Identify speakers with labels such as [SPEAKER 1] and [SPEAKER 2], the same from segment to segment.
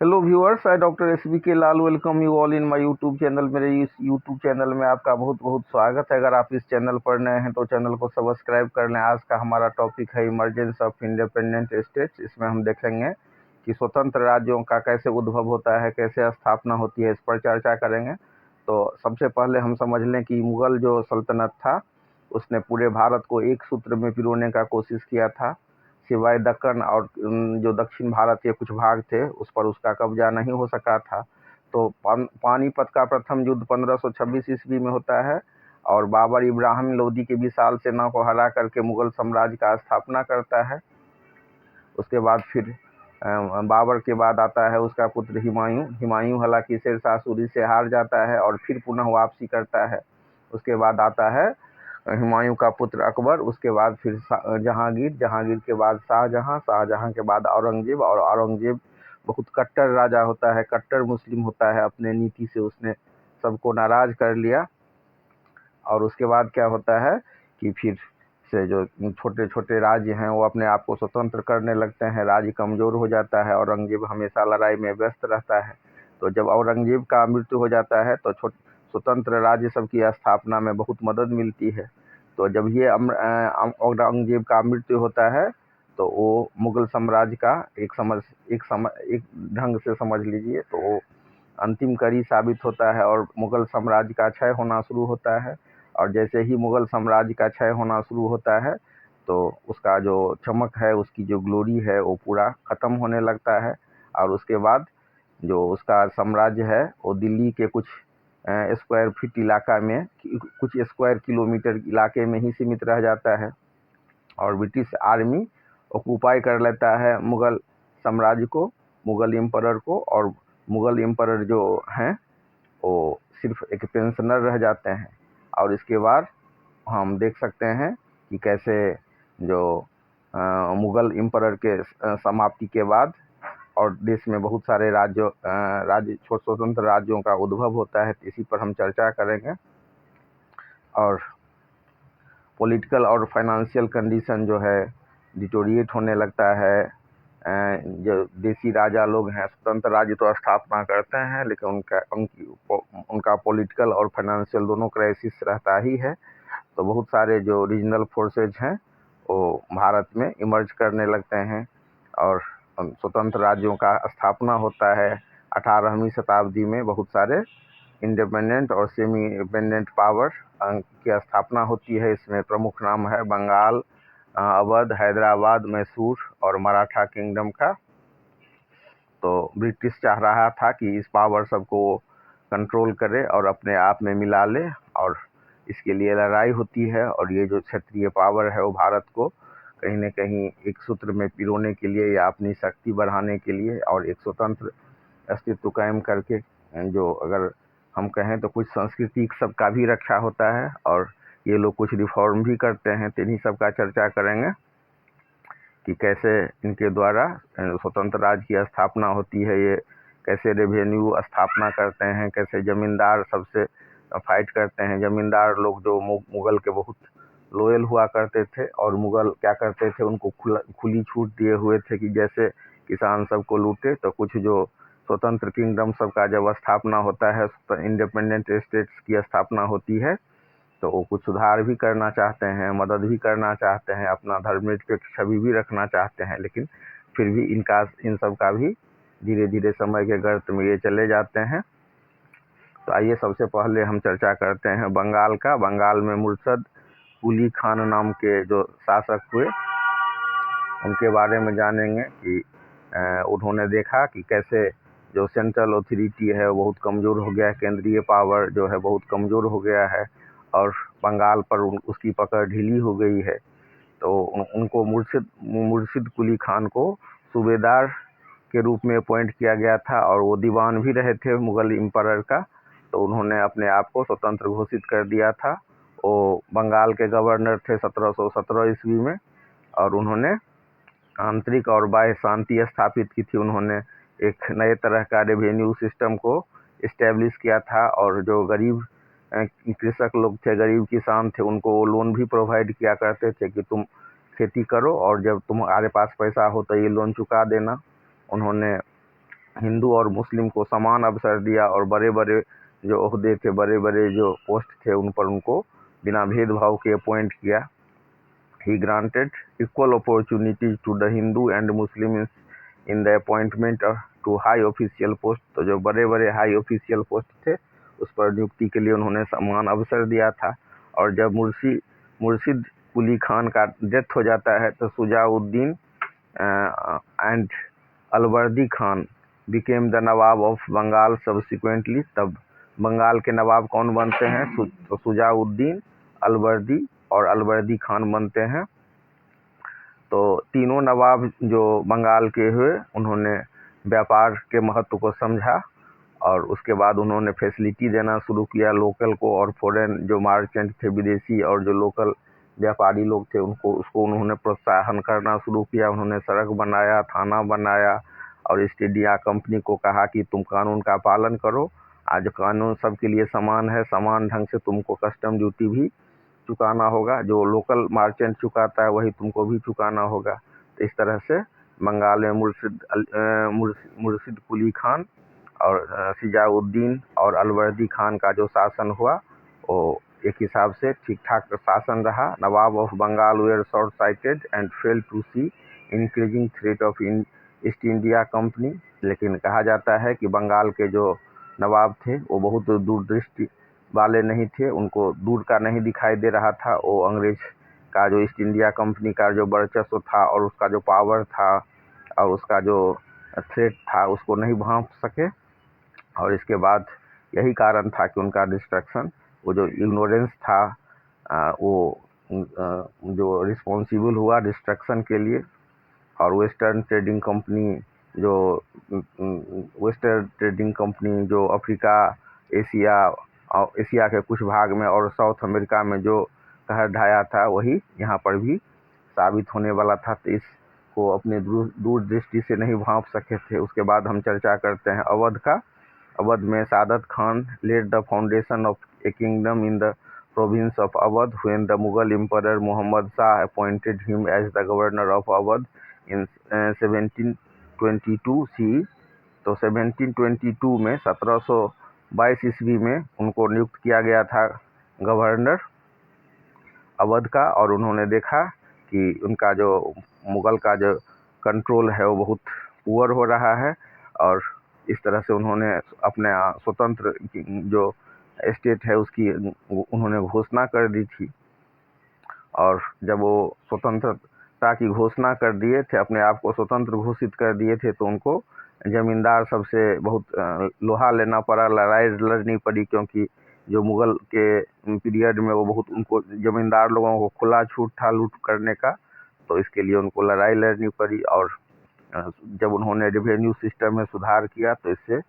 [SPEAKER 1] Hello viewers, I doctor S B K Lal welcome you all in my YouTube channel. मेरे इस YouTube channel में आपका बहुत बहुत स्वागत है। अगर आप इस चैनल पर नए हैं तो चैनल को सब्सक्राइब कर लें। आज का हमारा टॉपिक है इमरजेंस ऑफ इंडिपेंडेंट स्टेट्स। इसमें हम देखेंगे कि स्वतंत्र राज्यों का कैसे उद्भव होता है, कैसे स्थापना होती है, इस पर चर्चा करेंगे। तो सबसे पहले हम समझ लें कि मुगल जो सल्तनत था उसने पूरे भारत को एक सूत्र में पिरोने का कोशिश किया था। सिवाय दक्कन और जो दक्षिण भारत के कुछ भाग थे उस पर उसका कब्जा नहीं हो सका था। तो पानीपत का प्रथम युद्ध 1526 ईस्वी में होता है और बाबर इब्राहिम लोदी के विशाल सेना को हरा करके मुगल साम्राज्य का स्थापना करता है। उसके बाद फिर बाबर के बाद आता है उसका पुत्र हुमायूं हालांकि शेरशाह सूरी से हार जाता है और फिर पुनः वापसी करता है। उसके बाद आता है हुमायूं का पुत्र अकबर, उसके बाद फिर जहांगीर के बाद शाहजहां के बाद औरंगजेब। और औरंगजेब बहुत कट्टर राजा होता है, कट्टर मुस्लिम होता है। अपने नीति से उसने सबको नाराज कर लिया। और उसके बाद क्या होता है कि फिर से जो छोटे छोटे राज्य हैं वो अपने आप को स्वतंत्र करने लगते हैं, राज्य कमजोर हो जाता है। औरंगजेब हमेशा लड़ाई में व्यस्त रहता है। तो जब औरंगजेब का मृत्यु हो जाता है तो स्वतंत्र राज्य सब की स्थापना में बहुत मदद मिलती है। तो जब ये औरंगजेब का मृत्यु होता है तो वो मुगल साम्राज्य का एक ढंग से समझ लीजिए तो वो अंतिम कड़ी साबित होता है और मुगल साम्राज्य का क्षय होना शुरू होता है। और जैसे ही मुगल साम्राज्य का क्षय होना शुरू होता है तो उसका जो चमक है, उसकी जो ग्लोरी है वो पूरा खत्म होने लगता है। और उसके बाद जो उसका साम्राज्य है वो दिल्ली के कुछ स्क्वायर फीट इलाका में, कुछ स्क्वायर किलोमीटर इलाके में ही सीमित रह जाता है। और ब्रिटिश आर्मी ऑक्यूपाई कर लेता है मुगल साम्राज्य को, मुगल एम्परर को। और मुगल एम्परर जो हैं वो सिर्फ एक पेंशनर रह जाते हैं। और इसके बाद हम देख सकते हैं कि कैसे जो मुगल एम्परर के समाप्ति के बाद और देश में बहुत सारे राज्य स्वतंत्र राज्यों का उद्भव होता है। तो इसी पर हम चर्चा करेंगे। और पॉलिटिकल और फाइनेंशियल कंडीशन जो है डिटोरिएट होने लगता है। जो देसी राजा लोग हैं स्वतंत्र राज्य तो स्थापना करते हैं लेकिन उनका पॉलिटिकल और फाइनेंशियल दोनों क्राइसिस रहता ही है। तो बहुत सारे जो रीजनल फोर्सेज हैं वो भारत में इमर्ज करने लगते हैं और स्वतंत्र राज्यों का स्थापना होता है। 18वीं शताब्दी में बहुत सारे इंडिपेंडेंट और सेमी इंडिपेंडेंट पावर की स्थापना होती है। इसमें प्रमुख नाम है बंगाल, अवध, हैदराबाद, मैसूर और मराठा किंगडम का। तो ब्रिटिश चाह रहा था कि इस पावर सबको कंट्रोल करे और अपने आप में मिला ले, और इसके लिए लड़ाई होती है। और ये जो क्षेत्रीय पावर है वो भारत को कहीं न कहीं एक सूत्र में पिरोने के लिए या अपनी शक्ति बढ़ाने के लिए और एक स्वतंत्र अस्तित्व कायम करके, जो अगर हम कहें तो कुछ सांस्कृतिक सबका भी रक्षा होता है और ये लोग कुछ रिफॉर्म भी करते हैं। तो इन्हीं सब का चर्चा करेंगे कि कैसे इनके द्वारा स्वतंत्र राज्य की स्थापना होती है, ये कैसे रेवेन्यू स्थापना करते हैं, कैसे जमींदार सबसे फाइट करते हैं। जमींदार लोग जो मुगल के बहुत लोयल हुआ करते थे और मुगल क्या करते थे, उनको खुली छूट दिए हुए थे कि जैसे किसान सबको लूटे। तो कुछ जो स्वतंत्र किंगडम सबका जब स्थापना होता है, इंडिपेंडेंट स्टेट्स की स्थापना होती है, तो वो कुछ सुधार भी करना चाहते हैं, मदद भी करना चाहते हैं, अपना धर्मनिरपेक्ष छवि भी रखना चाहते हैं। लेकिन फिर भी इन सब का भी धीरे धीरे समय के गर्त में ये चले जाते हैं। तो आइए सबसे पहले हम चर्चा करते हैं बंगाल का। बंगाल में मुर्शद कुली खान नाम के जो शासक हुए उनके बारे में जानेंगे कि उन्होंने देखा कि कैसे जो सेंट्रल अथॉरिटी है वो बहुत कमज़ोर हो गया है, केंद्रीय पावर जो है बहुत कमज़ोर हो गया है और बंगाल पर उसकी पकड़ ढीली हो गई है। तो उनको मुर्शिद कुली खान को सूबेदार के रूप में अपॉइंट किया गया था और वो दीवान भी रहे थे मुगल एम्परर का। तो उन्होंने अपने आप को स्वतंत्र घोषित कर दिया था। वो बंगाल के गवर्नर थे 1717 ईस्वी में और उन्होंने आंतरिक और बाह्य शांति स्थापित की थी। उन्होंने एक नए तरह का रेवेन्यू सिस्टम को इस्टेब्लिश किया था और जो गरीब कृषक लोग थे, गरीब किसान थे, उनको वो लोन भी प्रोवाइड किया करते थे कि तुम खेती करो और जब तुम्हारे पास पैसा हो तो ये लोन चुका देना। उन्होंने हिंदू और मुस्लिम को समान अवसर दिया और बड़े बड़े जो ओहदे थे, बड़े बड़े जो पोस्ट थे, उन पर उनको बिना भेदभाव के अपॉइंट किया। He granted equal opportunities to the Hindu and Muslim in the appointment to high official post. तो जो बड़े बड़े हाई ऑफिशियल पोस्ट थे उस पर नियुक्ति के लिए उन्होंने समान अवसर दिया था। और जब मुर्शिद कुली खान का डेथ हो जाता है तो Shujauddin and Alivardi Khan became the Nawab of Bengal subsequently. तब बंगाल के नवाब कौन बनते हैं? तो शुजाउद्दीन, अलवर्दी और अलवर्दी खान बनते हैं। तो तीनों नवाब जो बंगाल के हुए, उन्होंने व्यापार के महत्व को समझा और उसके बाद उन्होंने फैसिलिटी देना शुरू किया लोकल को, और फॉरेन जो मार्चेंट थे, विदेशी और जो लोकल व्यापारी लोग थे, उसको उन्होंने प्रोत्साहन करना शुरू किया। उन्होंने सड़क बनाया, थाना बनाया और ईस्ट इंडिया कंपनी को कहा कि तुम कानून का पालन करो, आज कानून सबके लिए समान है, समान ढंग से तुमको कस्टम ड्यूटी भी चुकाना होगा, जो लोकल मार्चेंट चुकाता है वही तुमको भी चुकाना होगा। तो इस तरह से बंगाल में मुर्शिद कुली खान और शुजाउद्दीन और अलवर्दी खान का जो शासन हुआ वो एक हिसाब से ठीक ठाक शासन रहा। Nawab of Bengal were short sighted and fail to see increasing threat of East India Company. लेकिन कहा जाता है कि बंगाल के जो नवाब थे वो बहुत दूरदृष्टि वाले नहीं थे, उनको दूर का नहीं दिखाई दे रहा था। वो अंग्रेज का जो ईस्ट इंडिया कंपनी का जो वर्चस्व था और उसका जो पावर था और उसका जो थ्रेट था उसको नहीं भांप सके। और इसके बाद यही कारण था कि उनका डिस्ट्रक्शन, वो जो इग्नोरेंस था वो जो रिस्पॉन्सिबल हुआ डिस्ट्रक्शन के लिए। और वेस्टर्न ट्रेडिंग कंपनी जो अफ्रीका, एशिया के कुछ भाग में और साउथ अमेरिका में जो कहर ढाया था वही यहाँ पर भी साबित होने वाला था। तो इसको अपने दूरदृष्टि से नहीं भांप सके थे। उसके बाद हम चर्चा करते हैं अवध का। अवध में Saadat Khan led the foundation of a kingdom in the province of Awadh when the Mughal emperor Mohammad Shah appointed him as the governor of Awadh in 1722 C. तो 1722 में 1722 ईस्वी में उनको नियुक्त किया गया था गवर्नर अवध का। और उन्होंने देखा कि उनका जो मुगल का जो कंट्रोल है वो बहुत पुअर हो रहा है, और इस तरह से उन्होंने अपने स्वतंत्र जो स्टेट है उसकी उन्होंने घोषणा कर दी थी। और जब वो स्वतंत्रता की घोषणा कर दिए थे, अपने आप को स्वतंत्र घोषित कर दिए थे, तो उनको जमींदार सबसे बहुत लोहा लेना पड़ा, लड़ाई लड़नी पड़ी, क्योंकि जो मुगल के पीरियड में वो बहुत उनको जमींदार लोगों को खुला छूट था लूट करने का, तो इसके लिए उनको लड़ाई लड़नी पड़ी। और जब उन्होंने रेवेन्यू सिस्टम में सुधार किया तो इससे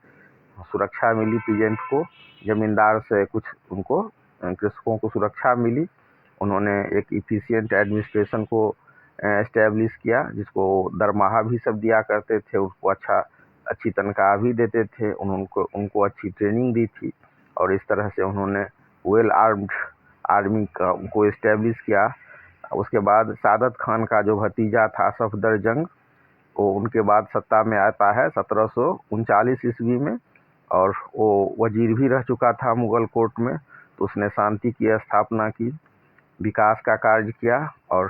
[SPEAKER 1] सुरक्षा मिली पीजेंट को, जमींदार से कुछ उनको कृषकों को सुरक्षा मिली। उन्होंने एक इफिशिएंट एडमिनिस्ट्रेशन को एस्टेब्लिश किया, जिसको दरमाहा भी सब दिया करते थे, उसको अच्छी तनख्वाह भी देते थे, उनको अच्छी ट्रेनिंग दी थी। और इस तरह से उन्होंने वेल आर्म्ड आर्मी को इस्टेब्लिश किया। उसके बाद सादत खान का जो भतीजा था सफदरजंग, वो उनके बाद सत्ता में आता है 1739 ईस्वी में, और वो वजीर भी रह चुका था मुगल कोर्ट में। तो उसने शांति की स्थापना की, विकास का कार्य किया और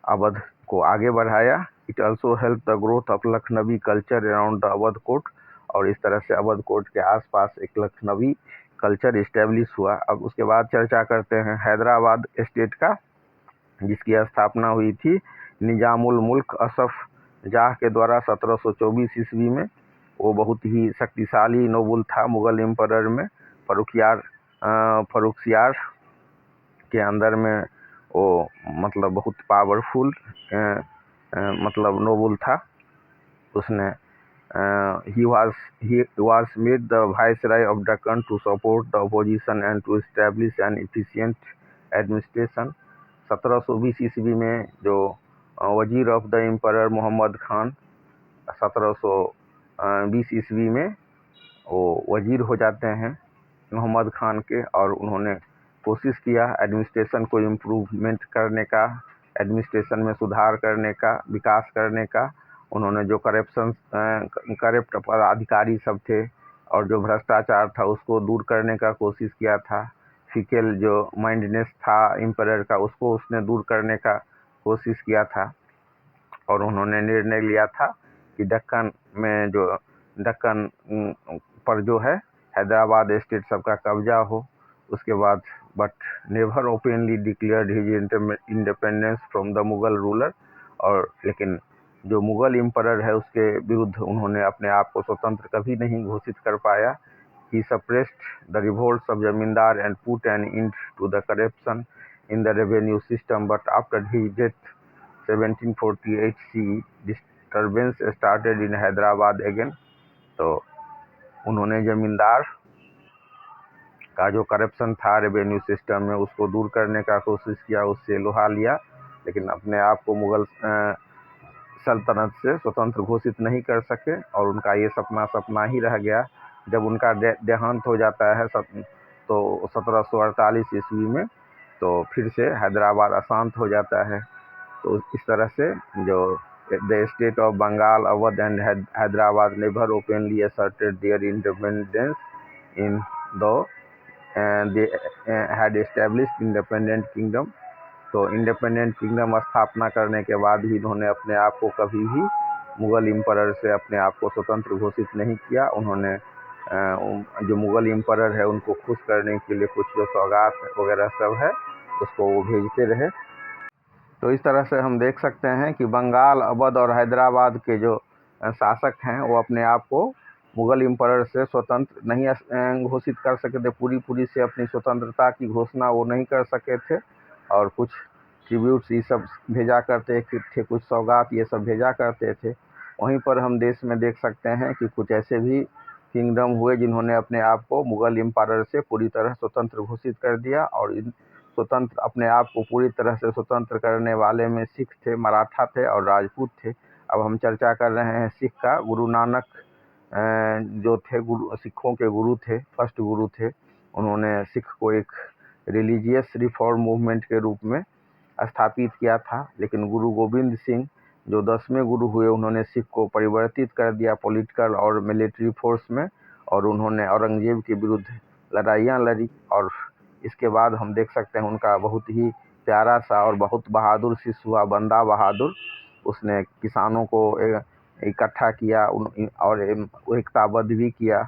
[SPEAKER 1] अवध को आगे बढ़ाया। It also help the growth of Lucknowi culture around the Awadh court. और इस तरह से अवध कोर्ट के आसपास एक लखनवी कल्चर इस्टेब्लिश हुआ। अब उसके बाद चर्चा करते हैं हैदराबाद स्टेट का, जिसकी स्थापना हुई थी निजामुल मुल्क असफ जाह के द्वारा 1724 ईस्वी में। वो बहुत ही शक्तिशाली नोबुल था मुगल एम्परर में। फरुखसियार के अंदर में वो मतलब बहुत पावरफुल मतलब नोबुल था। उसने he was made the viceroy of Deccan to support the opposition and to establish an efficient administration। 1720 ईस्वी में जो wazir of the emperor Mohammad Khan 1720 ईस्वी में वो वजीर हो जाते हैं मोहम्मद खान के, और उन्होंने कोशिश किया एडमिनिस्ट्रेशन को इम्प्रूवमेंट करने का, एडमिनिस्ट्रेशन में सुधार करने का, विकास करने का। उन्होंने जो करप्ट अधिकारी सब थे और जो भ्रष्टाचार था उसको दूर करने का कोशिश किया था। फिकल जो माइंडनेस था एम्परर का उसको उसने दूर करने का कोशिश किया था और उन्होंने निर्णय लिया था कि दक्कन पर जो है हैदराबाद स्टेट सबका कब्जा हो। उसके बाद but never openly declared his independence from the Mughal ruler. और लेकिन जो मुगल एम्परर है उसके विरुद्ध उन्होंने अपने आप को स्वतंत्र कभी नहीं घोषित कर पाया। He suppressed the revolts of zamindar and put an end to the corruption in the revenue system, but after his death 1748 CE disturbance started in Hyderabad again। तो उन्होंने जमींदार का जो करप्शन था रेवेन्यू सिस्टम में उसको दूर करने का कोशिश किया, उससे लोहा लिया, लेकिन अपने आप को मुगल सल्तनत से स्वतंत्र घोषित नहीं कर सके और उनका ये सपना ही रह गया। जब उनका देहांत हो जाता है तो 1748 ईस्वी में तो फिर से हैदराबाद अशांत हो जाता है। तो इस तरह से जो the state of Bengal, Awadh and Hyderabad never openly asserted their independence in though they had established independent kingdom. तो इंडिपेंडेंट किंगडम स्थापना करने के बाद भी इन्होंने अपने आप को कभी भी मुगल एम्परर से अपने आप को स्वतंत्र घोषित नहीं किया। उन्होंने जो मुगल एम्परर है उनको खुश करने के लिए कुछ जो सौगात वगैरह सब है उसको वो भेजते रहे। तो इस तरह से हम देख सकते हैं कि बंगाल, अवध और हैदराबाद के जो शासक हैं वो अपने आप को मुगल एम्परर से स्वतंत्र नहीं घोषित कर सके थे। पूरी से अपनी स्वतंत्रता की घोषणा वो नहीं कर सके थे और कुछ ट्रिब्यूट्स ये सब भेजा करते थे, कुछ सौगात ये सब भेजा करते थे। वहीं पर हम देश में देख सकते हैं कि कुछ ऐसे भी किंगडम हुए जिन्होंने अपने आप को मुगल एम्पायर से पूरी तरह स्वतंत्र घोषित कर दिया। और इन स्वतंत्र अपने आप को पूरी तरह से स्वतंत्र करने वाले में सिख थे, मराठा थे और राजपूत थे। अब हम चर्चा कर रहे हैं सिख का। गुरु नानक जो थे सिखों के गुरु थे, फर्स्ट गुरु थे। उन्होंने सिख को एक रिलीजियस रिफॉर्म मूवमेंट के रूप में स्थापित किया था। लेकिन गुरु गोविंद सिंह जो 10वें गुरु हुए उन्होंने सिख को परिवर्तित कर दिया पॉलिटिकल और मिलिट्री फोर्स में, और उन्होंने औरंगजेब के विरुद्ध लड़ाइयाँ लड़ी। और इसके बाद हम देख सकते हैं उनका बहुत ही प्यारा सा और बहुत बहादुर शिष्य हुआ बंदा बहादुर। उसने किसानों को इकट्ठा किया और एकताबद्ध भी किया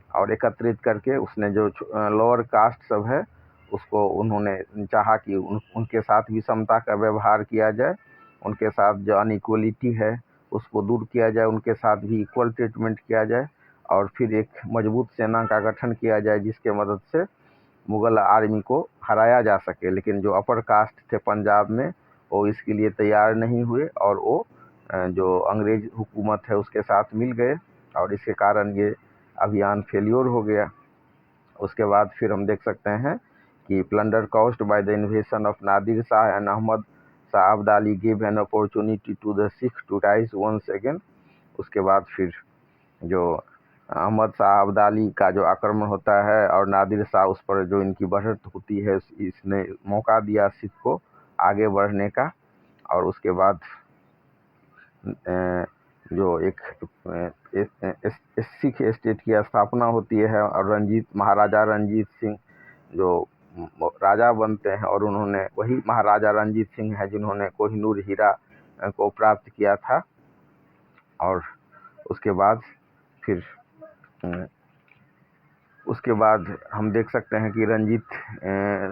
[SPEAKER 1] और एकत्रित करके उसने जो लोअर कास्ट सब है उसको उन्होंने चाहा कि उनके साथ भी समता का व्यवहार किया जाए, उनके साथ जो अनइक्वलिटी है उसको दूर किया जाए, उनके साथ भी इक्वल ट्रीटमेंट किया जाए और फिर एक मजबूत सेना का गठन किया जाए जिसके मदद से मुग़ल आर्मी को हराया जा सके। लेकिन जो अपर कास्ट थे पंजाब में वो इसके लिए तैयार नहीं हुए और वो जो अंग्रेज हुकूमत है उसके साथ मिल गए और इसके कारण ये अभियान फेल्योर हो गया। उसके बाद फिर हम देख सकते हैं कि plunder caused by the invasion of Nadir Shah and Ahmad Shah Abdali give an opportunity to the Sikh to rise once again. उसके बाद फिर जो अहमद शाह अब्दाली का जो आक्रमण होता है और नादिर शाह उस पर जो इनकी बढ़त होती है इसने मौका दिया सिख को आगे बढ़ने का। और उसके बाद जो एक सिख स्टेट की स्थापना होती है और महाराजा रंजीत सिंह जो राजा बनते हैं और उन्होंने वही महाराजा रंजीत सिंह है जिन्होंने कोहिनूर हीरा को प्राप्त किया था। और उसके बाद हम देख सकते हैं कि रंजीत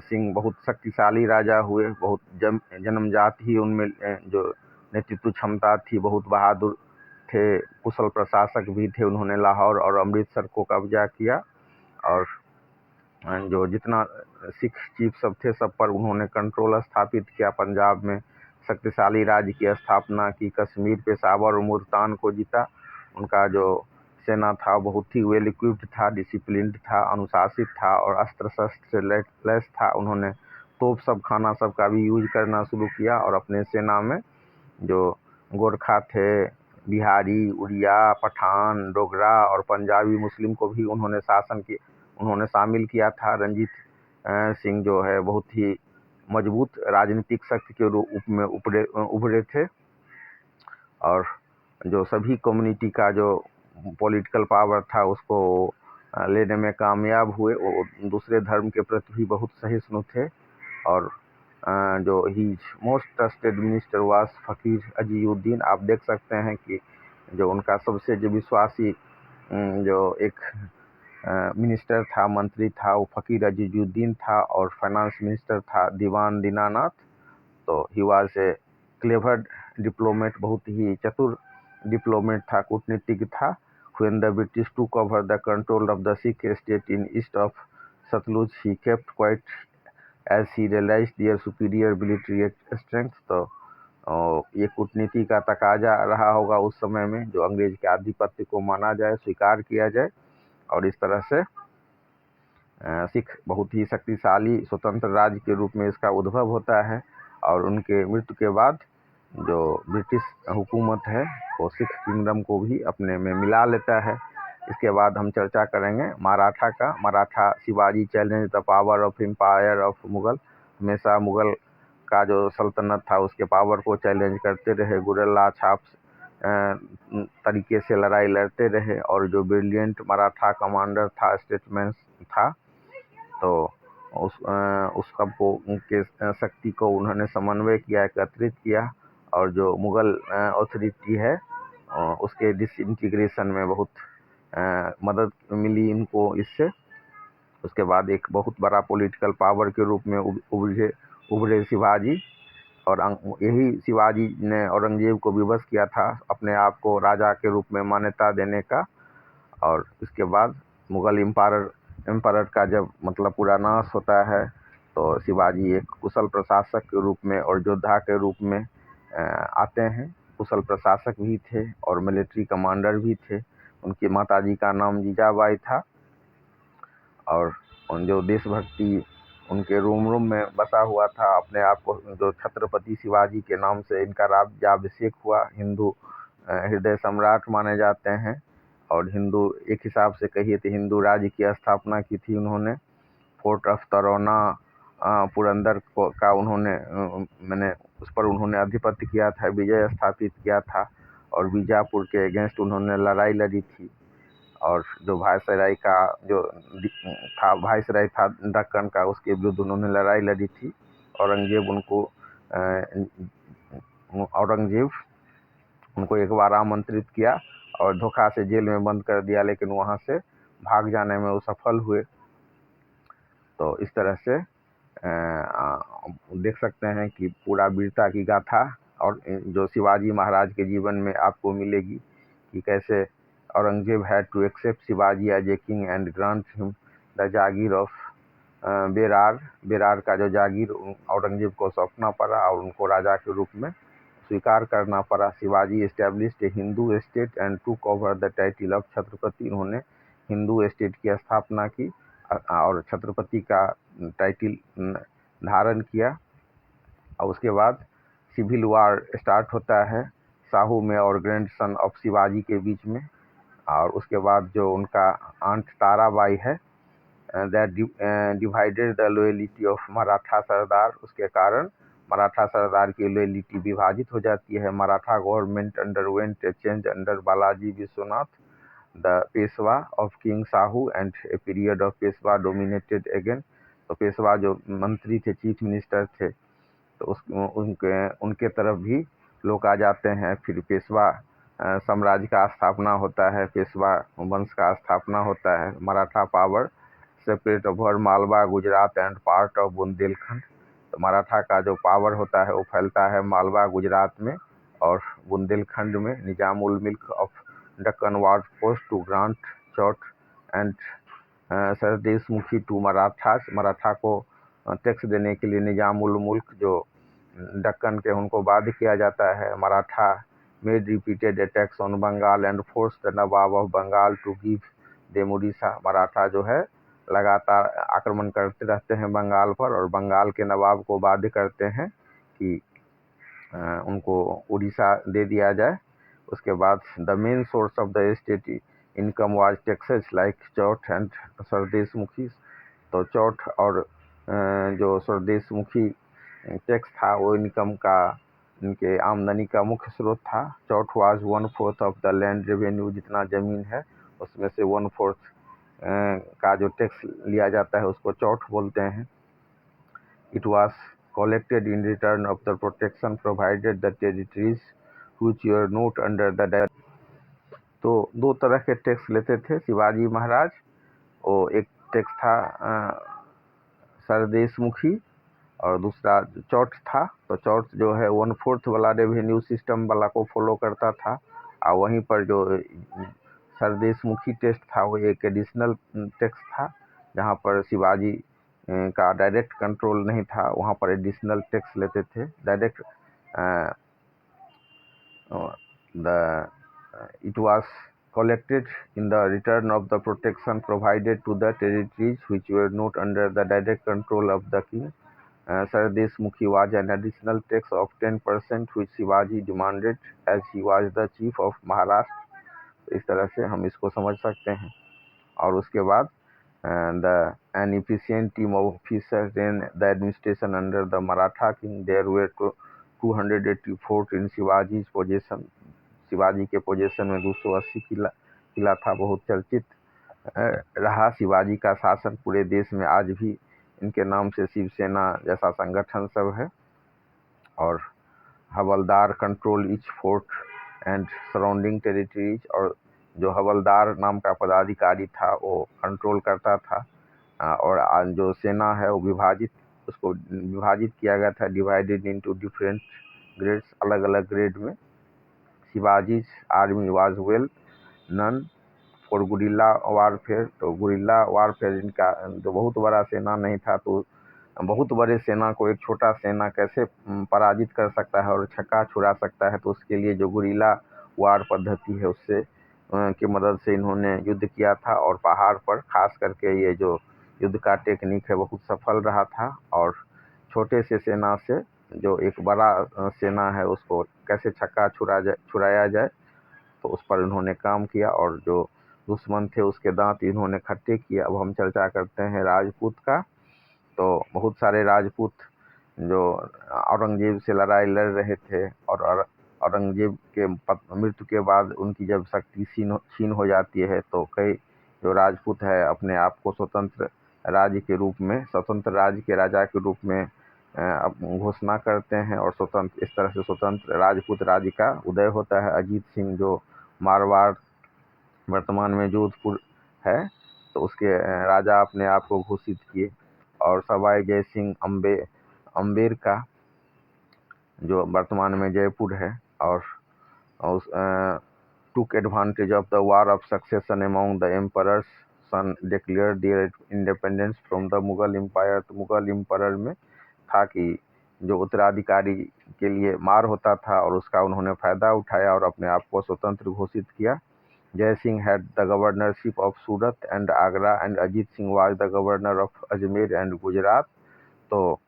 [SPEAKER 1] सिंह बहुत शक्तिशाली राजा हुए, बहुत जन्मजात ही उनमें जो नेतृत्व क्षमता थी, बहुत बहादुर थे, कुशल प्रशासक भी थे। उन्होंने लाहौर और अमृतसर को कब्जा किया और जो जितना सिख चीफ सब थे सब पर उन्होंने कंट्रोल स्थापित किया। पंजाब में शक्तिशाली राज्य की स्थापना की, कश्मीर पेशावर और मुल्तान को जीता। उनका जो सेना था बहुत ही वेल इक्विप्ड था, डिसिप्लिन्ड था, अनुशासित था और अस्त्र शस्त्र से लैस था। उन्होंने तोप सब खाना सब का भी यूज करना शुरू किया और अपने सेना में जो गोरखा थे, बिहारी, उड़िया, पठान, डोगरा और पंजाबी मुस्लिम को भी उन्होंने शामिल किया था। रंजीत सिंह जो है बहुत ही मजबूत राजनीतिक शक्ति के रूप में उभरे थे। और जो सभी कम्युनिटी का जो पॉलिटिकल पावर था उसको लेने में कामयाब हुए। वो दूसरे धर्म के प्रति भी बहुत सहिष्णु थे। और जो ही मोस्ट ट्रस्टेड मिनिस्टर वाज फ़कीर अजीउद्दीन। आप देख सकते हैं कि जो उनका सबसे जो विश्वासी जो एक मिनिस्टर था, मंत्री था, वो फ़कीर अजीजुद्दीन था। और फाइनेंस मिनिस्टर था दीवान दीनानाथ। तो he was a clever diplomat, बहुत ही चतुर डिप्लोमेट था, कूटनीतिज्ञ था। When the British took over the control of the Sikh state in east of Sutlej, he kept quite as he realized their superior military strength. तो ये कूटनीति का तकाजा रहा होगा उस समय में, जो अंग्रेज के आधिपत्य को माना जाए, स्वीकार किया जाए। और इस तरह से सिख बहुत ही शक्तिशाली स्वतंत्र राज्य के रूप में इसका उद्भव होता है। और उनके मृत्यु के बाद जो ब्रिटिश हुकूमत है वो सिख किंगडम को भी अपने में मिला लेता है। इसके बाद हम चर्चा करेंगे मराठा का। Maratha Shivaji challenge the power of empire of Mughal. हमेशा मुगल का जो सल्तनत था उसके पावर को चैलेंज करते रहे, गुरिल्ला छाप तरीके से लड़ाई लड़ते रहे। और जो ब्रिलियंट मराठा कमांडर था, स्टेटमैन था, तो उस सबको उनके शक्ति को उन्होंने समन्वय किया, एकत्रित किया। और जो मुगल अथॉरिटी है उसके डिसइंटीग्रेशन में बहुत मदद मिली इनको इससे। उसके बाद एक बहुत बड़ा पॉलिटिकल पावर के रूप में उभरे शिवाजी। और यही शिवाजी ने औरंगजेब को विवश किया था अपने आप को राजा के रूप में मान्यता देने का। और इसके बाद मुगल एम्पायर का जब मतलब पूरा नाश होता है, तो शिवाजी एक कुशल प्रशासक के रूप में और योद्धा के रूप में आते हैं। कुशल प्रशासक भी थे और मिलिट्री कमांडर भी थे। उनकी माताजी का नाम जीजाबाई था। और उन जो देशभक्ति उनके रोम में बसा हुआ था। अपने आप को जो छत्रपति शिवाजी के नाम से इनका राज्याभिषेक हुआ। हिंदू हृदय सम्राट माने जाते हैं। और हिंदू एक हिसाब से कहिए तो हिंदू राज्य की स्थापना की थी उन्होंने। फोर्ट ऑफ तरोना पुरंदर का उन्होंने मैंने उस पर उन्होंने अधिपत्य किया था, विजय स्थापित किया था। और बीजापुर के अगेंस्ट उन्होंने लड़ाई लड़ी थी। और जो वायसराय का जो था, वायसराय था दक्कन का, उसके विरुद्ध उन्होंने लड़ाई लड़ी थी। औरंगजेब उनको एक बार आमंत्रित किया और धोखा से जेल में बंद कर दिया, लेकिन वहाँ से भाग जाने में वो सफल हुए। तो इस तरह से देख सकते हैं कि पूरा वीरता की गाथा और जो शिवाजी महाराज के जीवन में आपको मिलेगी कि कैसे Aurangzeb had to accept Shivaji as a king and grant him the jagir of Berar. Berar का जो जागीर औरंगजेब को सौंपना पड़ा और उनको राजा के रूप में स्वीकार करना पड़ा। Shivaji established A Hindu state and टूक over the title of Chhatrapati. उन्होंने हिंदू स्टेट की स्थापना की और छत्रपति का टाइटल धारण किया। और उसके बाद सिविल वार स्टार्ट होता है साहू में और ग्रैंडसन ऑफ शिवाजी के बीच में। और उसके बाद जो उनका आंट ताराबाई है, that divided the loyalty of Maratha sardar. उसके कारण मराठा सरदार की लॉयल्टी विभाजित हो जाती है। Maratha government underwent A change under Balaji Vishwanath the Peshwa of king Sahu and a period of Peshwa dominated again. तो पेशवा जो मंत्री थे, चीफ मिनिस्टर थे, तो उनके तरफ भी लोग आ जाते हैं। फिर पेशवा साम्राज्य का स्थापना होता है, पेशवा वंश का स्थापना होता है। Maratha power separate over Malwa, Gujarat and part of Bundelkhand. तो मराठा का जो पावर होता है वो फैलता है मालवा, गुजरात में और बुंदेलखंड में। Nizamul Mulk of Deccan was forced to grant chauth and sardeshmukhi to Marathas. Maratha को टैक्स देने के लिए निजामुल मुल्क जो दक्कन के उनको बाध्य किया जाता है। Maratha made repeated attacks on Bengal and force the Nawab of Bengal to give them Orissa. Maratha जो है लगातार आक्रमण करते रहते हैं बंगाल पर और बंगाल के नवाब को बाध्य करते हैं कि उनको उड़ीसा दे दिया जाए। उसके बाद the main source of the state income was taxes like Chauth and sardeshmukhi. तो चौथ और जो सरदेशमुखी टैक्स था वो इनकम का इनके आमदनी का मुख्य स्रोत था। Chauth was 1/4 of the land revenue, जितना ज़मीन है उसमें से 1/4 का जो टैक्स लिया जाता है उसको चौथ बोलते हैं। It was collected in return of the protection provided the territories which were not under the। तो दो तरह के टैक्स लेते थे शिवाजी महाराज। वो एक टैक्स था सरदेशमुखी और दूसरा चौथ था। तो चौथ जो है 1/4 वाला रेवेन्यू सिस्टम वाला को फॉलो करता था, और वहीं पर जो सरदेशमुखी टैक्स था वो एक एडिशनल टैक्स था, जहाँ पर शिवाजी का डायरेक्ट कंट्रोल नहीं था, वहाँ पर एडिशनल टैक्स लेते थे। Direct it was collected in the return of the protection provided to the territories which were not under the direct control of the king। Sardeshmukhi was an additional tax of 10% which Shivaji demanded as he was the chief of Maharashtra। इस तरह से हम इसको समझ सकते हैं। और उसके बाद an efficient team of officers in the administration under the Maratha king। There were 280 forts in Shivaji's possession। Shivaji के पोजीशन में 280 किला था। बहुत चर्चित रहा शिवाजी का शासन पूरे देश में। आज भी इनके नाम से शिवसेना जैसा संगठन सब है। और havaldar control each fort and surrounding territories. और जो हवलदार नाम का पदाधिकारी था वो कंट्रोल करता था। और जो सेना है वो उसको विभाजित किया गया था, डिवाइडेड इनटू डिफरेंट ग्रेड्स, अलग अलग ग्रेड में। Shivaji's army was well known for guerrilla warfare. तो गुरिल्ला वारफेयर इनका जो बहुत बड़ा सेना नहीं था, तो बहुत बड़े सेना को एक छोटा सेना कैसे पराजित कर सकता है और छक्का छुड़ा सकता है, तो उसके लिए जो गुरिल्ला वार पद्धति है उससे की मदद से इन्होंने युद्ध किया था। और पहाड़ पर खास करके ये जो युद्ध का टेक्निक है बहुत सफल रहा था। और छोटे से सेना से जो एक बड़ा सेना है उसको कैसे छक्का छुड़ाया जाए, तो उस पर इन्होंने काम किया। और जो दुश्मन थे उसके दांत इन्होंने खट्टे किए। अब हम चर्चा करते हैं राजपूत का। तो बहुत सारे राजपूत जो औरंगजेब से लड़ाई लड़ रहे थे, और औरंगजेब के मृत्यु के बाद उनकी जब शक्ति छीन हो जाती है, तो कई जो राजपूत है अपने आप को स्वतंत्र राज्य के रूप में, स्वतंत्र राज्य के राजा के रूप में घोषणा करते हैं। और स्वतंत्र इस तरह से स्वतंत्र राजपूत राज्य का उदय होता है। अजीत सिंह जो मारवाड़ वर्तमान में जोधपुर है, तो उसके राजा अपने आप को घोषित किए। और सवाई जय सिंह अम्बेर का जो वर्तमान में जयपुर है, और उस took advantage of the war of succession among the emperor's son declared their independence from the Mughal empire। तो मुगल एम्पायर में था कि जो उत्तराधिकारी के लिए मार होता था और उसका उन्होंने फायदा उठाया और अपने आप को स्वतंत्र घोषित किया। जय Singh had the governorship of Surat and Agra and Ajit Singh was the governor of Ajmer and Gujarat। तो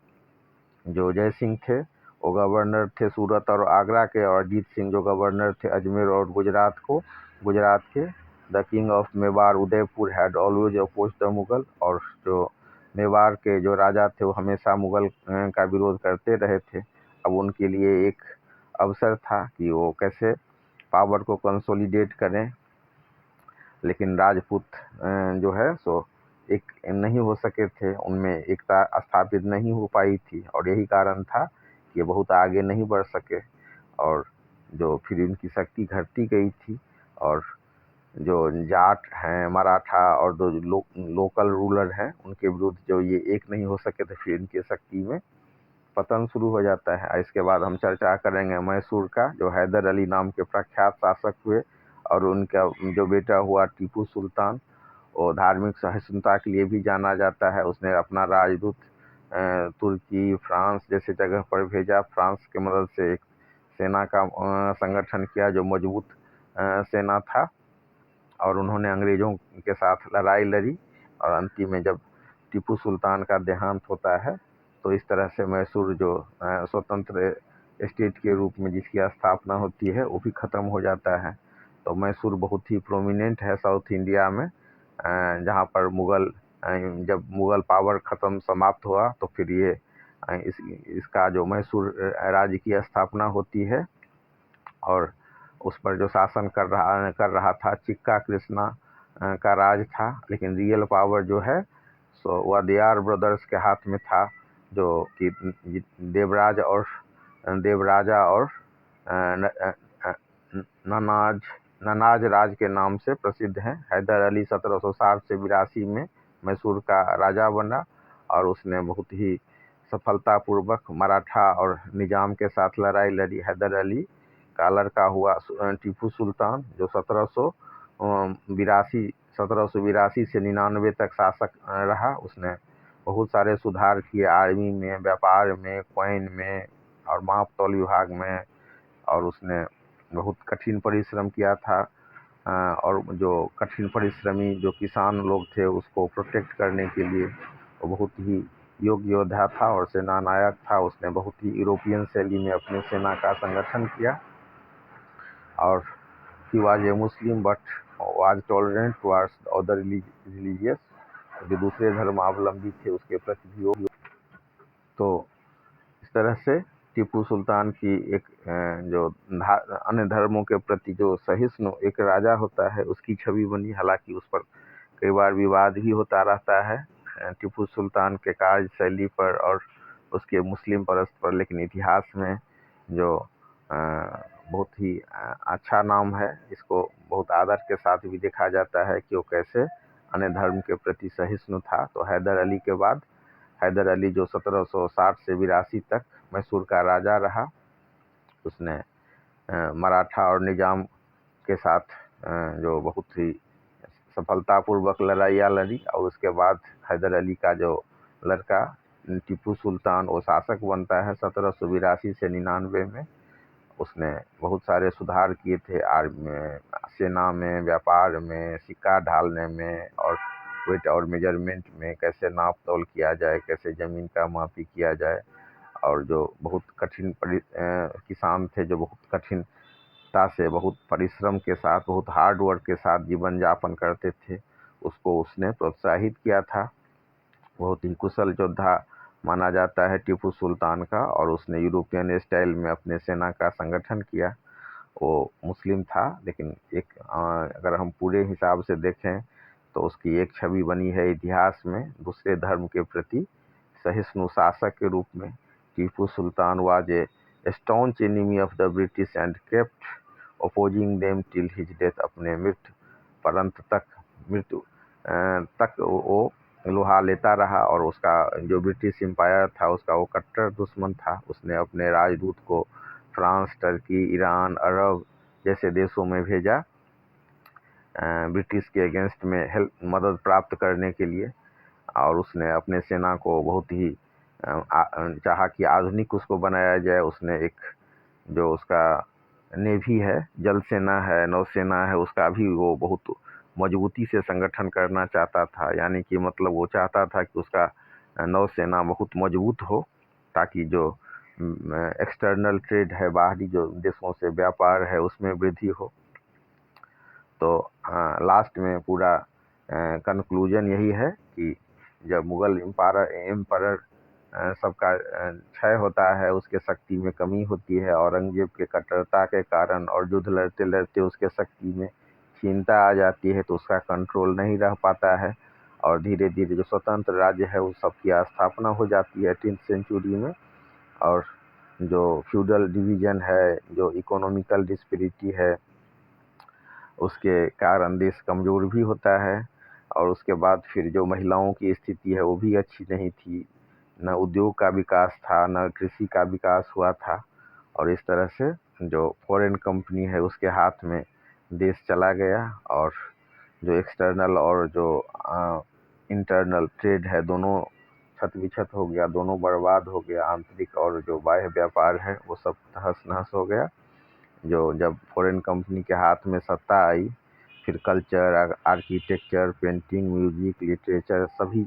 [SPEAKER 1] जो जय सिंह थे वो गवर्नर थे सूरत और आगरा के, और अजीत सिंह जो गवर्नर थे अजमेर और गुजरात के। The king of Mewar Udaipur had always oppose the Mughal. और जो मेवाड़ के जो राजा थे वो हमेशा मुगल का विरोध करते रहे थे। अब उनके लिए एक अवसर था कि वो कैसे पावर को कंसोलिडेट करें, लेकिन राजपूत जो है सो एक नहीं हो सके थे, उनमें एकता स्थापित नहीं हो पाई थी, और यही कारण था कि ये बहुत आगे नहीं बढ़ सके। और जो फिर इनकी शक्ति घटती गई थी, और जो जाट हैं मराठा और जो लोकल रूलर हैं उनके विरुद्ध जो ये एक नहीं हो सके थे, फिर इनकी शक्ति में पतन शुरू हो जाता है। इसके बाद हम चर्चा करेंगे मैसूर का, जो हैदर अली नाम के प्रख्यात शासक हुए, और उनका जो बेटा हुआ टीपू सुल्तान, वो धार्मिक सहिष्णुता के लिए भी जाना जाता है। उसने अपना राजदूत तुर्की फ्रांस जैसे जगह पर भेजा। फ्रांस की मदद से एक सेना का संगठन किया जो मजबूत सेना था, और उन्होंने अंग्रेज़ों के साथ लड़ाई लड़ी। और अंतिम में जब टीपू सुल्तान का देहांत होता है, तो इस तरह से मैसूर जो स्वतंत्र स्टेट के रूप में जिसकी स्थापना होती है वो भी ख़त्म हो जाता है। तो मैसूर बहुत ही प्रोमिनेंट है साउथ इंडिया में, जहाँ पर जब मुग़ल पावर समाप्त हुआ तो फिर ये इसका जो मैसूर राज्य की स्थापना होती है और उस पर जो शासन कर रहा था चिक्का कृष्णा का राज था, लेकिन रियल पावर जो है सो वह दयार ब्रदर्स के हाथ में था, जो कि देवराजा और ननाज राज के नाम से प्रसिद्ध हैं। हैदर अली 1760 से 82 में मैसूर का राजा बना और उसने बहुत ही सफलतापूर्वक मराठा और निजाम के साथ लड़ाई लड़ी। हैदर अली का लड़का हुआ टीपू सुल्तान, जो 1782 से 99 तक शासक रहा। उसने बहुत सारे सुधार किए आर्मी में, व्यापार में, कॉइन में और माप तौल विभाग में, और उसने बहुत कठिन परिश्रम किया था और जो कठिन परिश्रमी जो किसान लोग थे उसको प्रोटेक्ट करने के लिए वो बहुत ही योग्य योद्धा था और सेना नायक था। उसने बहुत ही यूरोपियन शैली में अपने सेना का संगठन किया और he was a Muslim but was tolerant towards other religious, जो दूसरे धर्मावलंबी थे उसके प्रति भी योग्य। तो इस तरह से टीपू सुल्तान की एक जो अन्य धर्मों के प्रति जो सहिष्णु एक राजा होता है उसकी छवि बनी। हालांकि उस पर कई बार विवाद भी होता रहता है टीपू सुल्तान के कार्यशैली पर और उसके मुस्लिम परस्त पर, लेकिन इतिहास में जो बहुत ही अच्छा नाम है, इसको बहुत आदर के साथ भी देखा जाता है कि वो कैसे अन्य धर्म के प्रति सहिष्णु था। तो हैदर अली के बाद हैदर अली जो 1760 से 82 तक मैसूर का राजा रहा, उसने मराठा और निजाम के साथ जो बहुत ही सफलतापूर्वक लड़ाइयाँ लड़ी और उसके बाद हैदर अली का जो लड़का टीपू सुल्तान वो शासक बनता है 1782 से 99 में। उसने बहुत सारे सुधार किए थे आर्मी में, सेना में, व्यापार में, सिक्का ढालने में और वेट और मेजरमेंट में, कैसे नाप तोल किया जाए, कैसे ज़मीन का मापी किया जाए। और जो बहुत कठिन किसान थे जो बहुत कठिनता से, बहुत परिश्रम के साथ, बहुत हार्ड वर्क के साथ जीवन यापन करते थे, उसको उसने प्रोत्साहित किया था। बहुत ही कुशल योद्धा माना जाता है टीपू सुल्तान का और उसने यूरोपियन स्टाइल में अपने सेना का संगठन किया। वो मुस्लिम था, लेकिन एक अगर हम पूरे हिसाब से देखें तो उसकी एक छवि बनी है इतिहास में दूसरे धर्म के प्रति सहिष्णु शासक के रूप में। Tipu Sultan was a staunch enemy of the British and kept opposing them till his death. अपने मृत्यु तक वो लोहा लेता रहा और उसका जो ब्रिटिश एम्पायर था उसका वो कट्टर दुश्मन था। उसने अपने राजदूत को फ्रांस, टर्की, ईरान, अरब जैसे देशों में भेजा ब्रिटिश के अगेंस्ट में मदद प्राप्त करने के लिए, और उसने अपने सेना को बहुत ही चाहा कि आधुनिक उसको बनाया जाए। उसने एक जो उसका नेवी है, जल सेना है, नौसेना है, उसका भी वो बहुत मजबूती से संगठन करना चाहता था। यानी कि मतलब वो चाहता था कि उसका नौसेना बहुत मजबूत हो ताकि जो एक्सटर्नल ट्रेड है, बाहरी जो देशों से व्यापार है, उसमें वृद्धि हो। तो लास्ट में पूरा कंक्लूजन यही है कि जब मुगल एम्पायर सबका क्षय होता है, उसके शक्ति में कमी होती है, औरंगजेब के कट्टरता के कारण और युद्ध लड़ते लड़ते उसके शक्ति में क्षीणता आ जाती है, तो उसका कंट्रोल नहीं रह पाता है और धीरे धीरे जो स्वतंत्र राज्य है वो सबकी स्थापना हो जाती है 18th सेंचुरी में। और जो फ्यूडल डिवीजन है, जो इकोनॉमिकल डिस्पेरिटी है, उसके कारण देश कमज़ोर भी होता है। और उसके बाद फिर जो महिलाओं की स्थिति है वो भी अच्छी नहीं थी, न उद्योग का विकास था, न कृषि का विकास हुआ था। और इस तरह से जो फॉरेन कंपनी है उसके हाथ में देश चला गया और जो एक्सटर्नल और जो इंटरनल ट्रेड है दोनों छत बिछत हो गया, दोनों बर्बाद हो गया। आंतरिक और जो बाह्य व्यापार है वो सब तहस नहस हो गया। जो जब फॉरेन कंपनी के हाथ में सत्ता आई, फिर culture, architecture, painting, music, literature सभी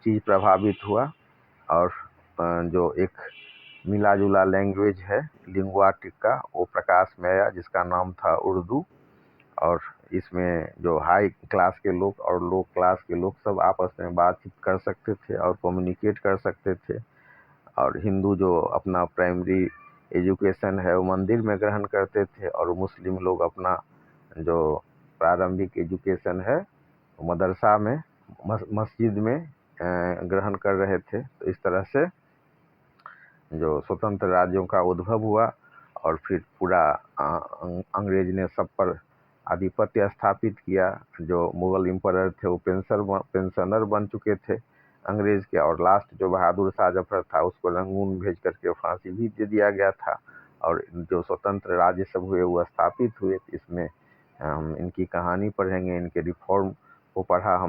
[SPEAKER 1] चीज़ प्रभावित हुआ और जो एक मिला जुला लैंग्वेज है लिंगुआ टिक्का वो प्रकाश में आया जिसका नाम था उर्दू। और इसमें जो हाई क्लास के लोग और लो क्लास के लोग सब आपस में बातचीत कर सकते थे और कम्युनिकेट कर सकते थे। और हिंदू जो अपना प्राइमरी एजुकेशन है वो मंदिर में ग्रहण करते थे, और मुस्लिम लोग अपना जो प्रारंभिक एजुकेशन है वो मदरसा में, मस्जिद में ग्रहण कर रहे थे। तो इस तरह से जो स्वतंत्र राज्यों का उद्भव हुआ, और फिर पूरा अंग्रेज ने सब पर आधिपत्य स्थापित किया। जो मुगल एम्परर थे वो पेंशनर बन चुके थे अंग्रेज के, और लास्ट जो बहादुर शाह जफर था उसको रंगून भेज करके फांसी भी दे दिया गया था। और जो स्वतंत्र राज्य सब हुए वो स्थापित हुए। इसमें हम इनकी कहानी पढ़ेंगे, इनके रिफॉर्म को पढ़ा हम।